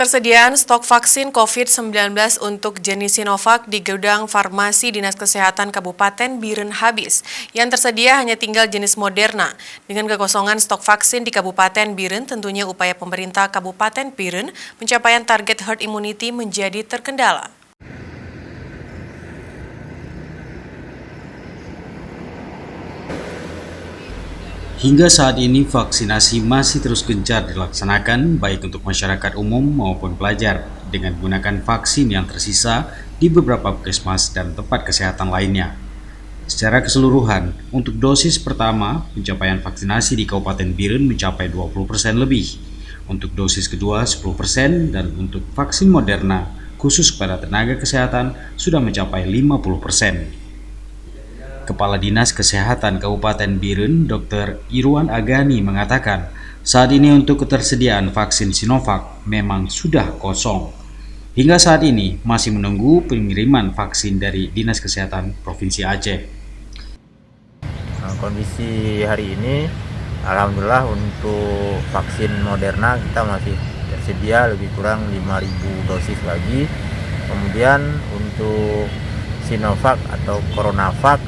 Ketersediaan stok vaksin COVID-19 untuk jenis Sinovac di gudang farmasi Dinas Kesehatan Kabupaten Biren habis. Yang tersedia hanya tinggal jenis Moderna. Dengan kekosongan stok vaksin di Kabupaten Biren, tentunya upaya pemerintah Kabupaten Biren pencapaian target herd immunity menjadi terkendala. Hingga saat ini vaksinasi masih terus gencar dilaksanakan baik untuk masyarakat umum maupun pelajar dengan menggunakan vaksin yang tersisa di beberapa puskesmas dan tempat kesehatan lainnya. Secara keseluruhan, untuk dosis pertama, pencapaian vaksinasi di Kabupaten Biren mencapai 20% lebih, untuk dosis kedua 10% dan untuk vaksin Moderna khusus kepada tenaga kesehatan sudah mencapai 50%. Kepala Dinas Kesehatan Kabupaten Biren, Dr. Irwan Agani mengatakan, saat ini untuk ketersediaan vaksin Sinovac memang sudah kosong. Hingga saat ini masih menunggu pengiriman vaksin dari Dinas Kesehatan Provinsi Aceh. Kondisi hari ini, alhamdulillah untuk vaksin Moderna kita masih tersedia lebih kurang 5.000 dosis lagi. Kemudian untuk Sinovac atau Coronavac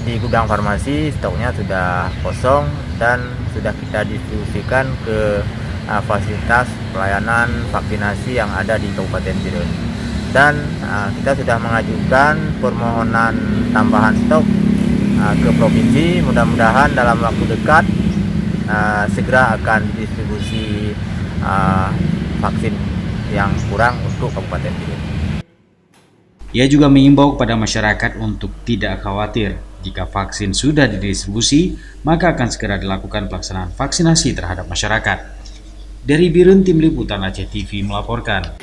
di gudang farmasi stoknya sudah kosong dan sudah kita distribusikan ke fasilitas pelayanan vaksinasi yang ada di Kabupaten Biren. Dan kita sudah mengajukan permohonan tambahan stok ke provinsi. Mudah-mudahan dalam waktu dekat segera akan distribusi vaksin yang kurang untuk Kabupaten Biren. Ia juga mengimbau kepada masyarakat untuk tidak khawatir. Jika vaksin sudah didistribusi, maka akan segera dilakukan pelaksanaan vaksinasi terhadap masyarakat. Dari Biren, Tim Liputan Aceh TV melaporkan.